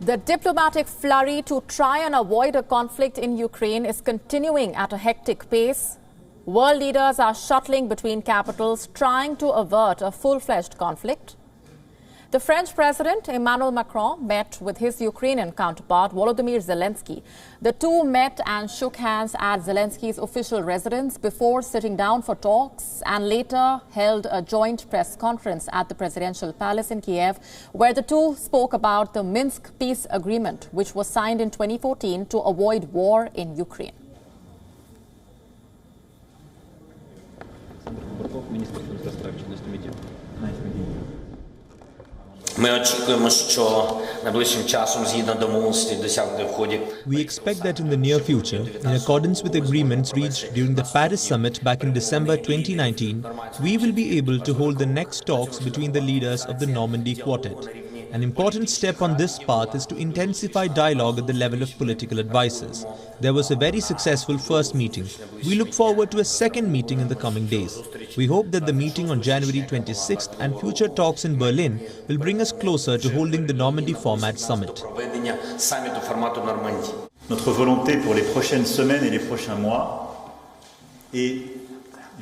The diplomatic flurry to try and avoid a conflict in Ukraine is continuing at a hectic pace. World leaders are shuttling between capitals, trying to avert a full-fledged conflict. The French President Emmanuel Macron met with his Ukrainian counterpart Volodymyr Zelensky. The two met and shook hands at Zelensky's official residence before sitting down for talks, and later held a joint press conference at the presidential palace in Kiev, where the two spoke about the Minsk peace agreement, which was signed in 2014 to avoid war in Ukraine. We expect that in the near future, in accordance with agreements reached during the Paris summit back in December 2019, we will be able to hold the next talks between the leaders of the Normandy Quartet. An important step on this path is to intensify dialogue at the level of political advisors. There was a very successful first meeting. We look forward to a second meeting in the coming days. We hope that the meeting on January 26th and future talks in Berlin will bring us closer to holding the Normandy Format Summit. Notre volonté pour les prochaines semaines et les prochains mois est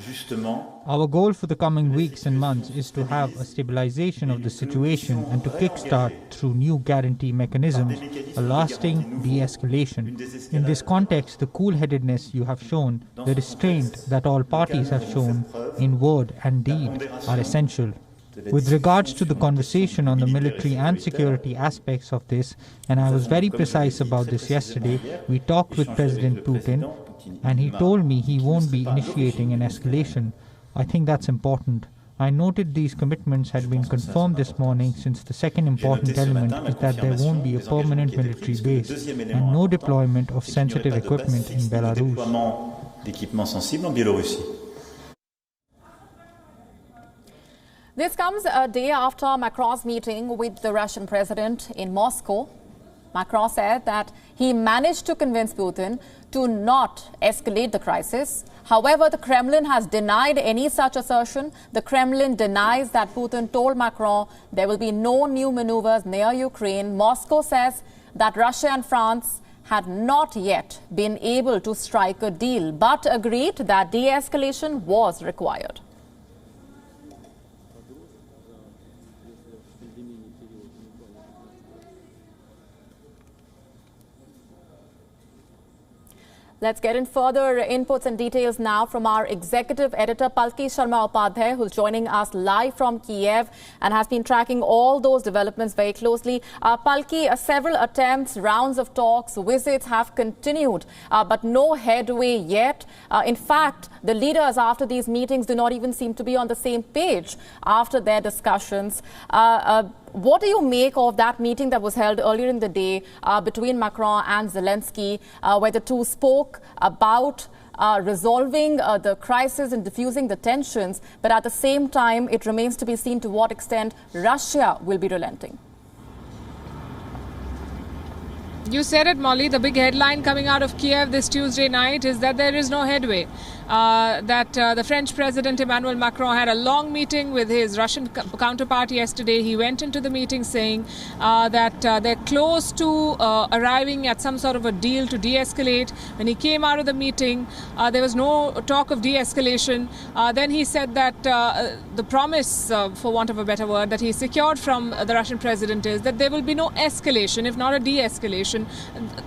justement Our goal for the coming weeks and months is to have a stabilization of the situation and to kickstart through new guarantee mechanisms a lasting de-escalation. In this context, the cool-headedness you have shown, the restraint that all parties have shown in word and deed are essential. With regards to the conversation on the military and security aspects of this, and I was very precise about this yesterday, we talked with President Putin and he told me he won't be initiating an escalation. I think that's important. I noted these commitments had been confirmed this morning, since the second important element is that there won't be a permanent military base and no deployment of sensitive equipment in Belarus. This comes a day after Macron's meeting with the Russian president in Moscow. Macron said that he managed to convince Putin to not escalate the crisis. However, the Kremlin has denied any such assertion. The Kremlin denies that Putin told Macron there will be no new maneuvers near Ukraine. Moscow says that Russia and France had not yet been able to strike a deal, but agreed that de-escalation was required. Let's get in further inputs and details now from our executive editor, Palki Sharma Upadhyay, who's joining us live from Kiev and has been tracking all those developments very closely. Palki, several attempts, rounds of talks, visits have continued, but no headway yet. In fact, the leaders after these meetings do not even seem to be on the same page after their discussions. What do you make of that meeting that was held earlier in the day between Macron and Zelensky, where the two spoke about resolving the crisis and diffusing the tensions, but at the same time, it remains to be seen to what extent Russia will be relenting? You said it, Molly. The big headline coming out of Kiev this Tuesday night is that there is no headway. The French President Emmanuel Macron had a long meeting with his Russian counterpart yesterday. He went into the meeting saying that they're close to arriving at some sort of a deal to de-escalate. When he came out of the meeting, there was no talk of de-escalation. Then he said that the promise, for want of a better word, that he secured from the Russian president is that there will be no escalation, if not a de-escalation.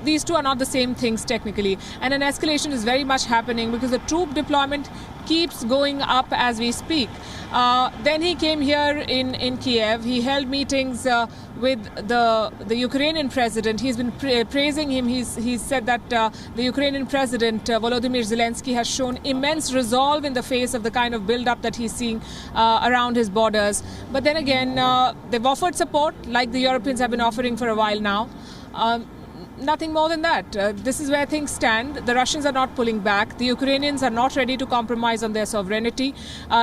These two are not the same things technically, and an escalation is very much happening because the troop deployment keeps going up as we speak. Then he came here in Kiev. He held meetings with the Ukrainian president. He's been praising him. He's said that the Ukrainian president Volodymyr Zelensky has shown immense resolve in the face of the kind of build-up that he's seeing around his borders. But then again, they've offered support like the Europeans have been offering for a while now. Nothing more than that. This is where things stand. The Russians are not pulling back. The Ukrainians are not ready to compromise on their sovereignty.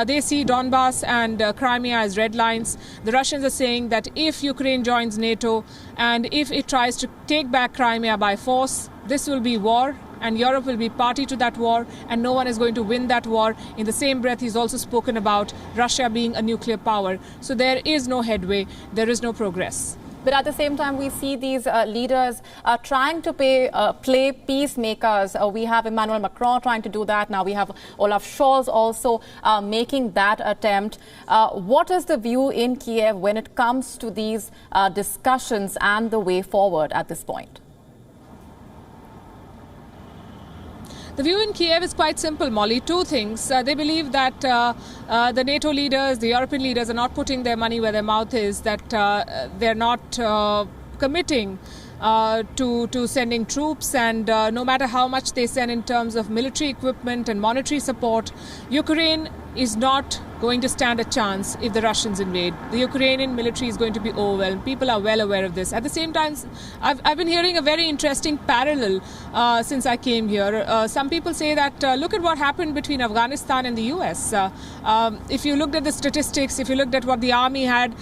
They see Donbass and Crimea as red lines. The Russians are saying that if Ukraine joins NATO and if it tries to take back Crimea by force, this will be war, and Europe will be party to that war, and no one is going to win that war. In the same breath, he's also spoken about Russia being a nuclear power. So there is no headway. There is no progress. But at the same time, we see these leaders trying to play peacemakers. We have Emmanuel Macron trying to do that. Now we have Olaf Scholz also making that attempt. What is the view in Kiev when it comes to these discussions and the way forward at this point? The view in Kiev is quite simple, Molly. Two things. They believe that the NATO leaders, the European leaders are not putting their money where their mouth is, that they're not committing to sending troops, and no matter how much they send in terms of military equipment and monetary support, Ukraine is not going to stand a chance if the Russians invade. The Ukrainian military is going to be overwhelmed. People are well aware of this. At the same time, I've been hearing a very interesting parallel since I came here. Some people say that look at what happened between Afghanistan and the US. If you looked at the statistics, if you looked at what the army had,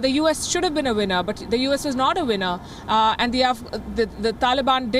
the US should have been a winner, but the US was not a winner. And the Taliban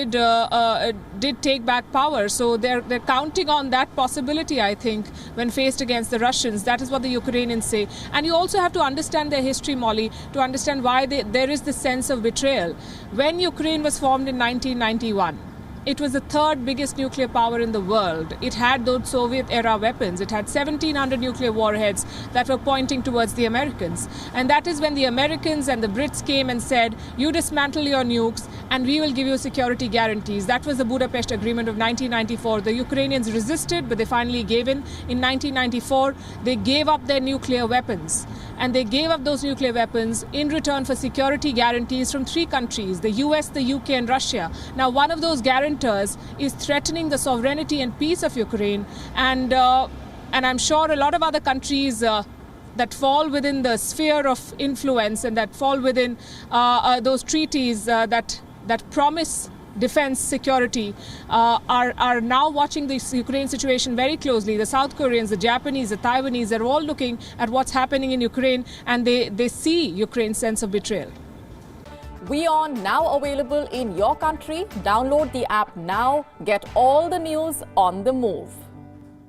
did take back power. So they're counting on that possibility, I think, when faced against the Russians. That is what the Ukrainians say. And you also have to understand their history, Molly, to understand why there is this sense of betrayal. When Ukraine was formed in 1991, it was the third biggest nuclear power in the world. It had those Soviet-era weapons. It had 1,700 nuclear warheads that were pointing towards the Americans. And that is when the Americans and the Brits came and said, you dismantle your nukes and we will give you security guarantees. That was the Budapest Agreement of 1994. The Ukrainians resisted, but they finally gave in. In 1994, they gave up their nuclear weapons. And they gave up those nuclear weapons in return for security guarantees from three countries, the US, the UK and Russia. Now, one of those guarantors is threatening the sovereignty and peace of Ukraine. And I'm sure a lot of other countries that fall within the sphere of influence and that fall within those treaties that promise defense security are now watching this Ukraine situation very closely. The South Koreans, the Japanese, the Taiwanese, they're all looking at what's happening in Ukraine, and they see Ukraine's sense of betrayal. WION now available in your country. Download the app now. Get all the news on the move.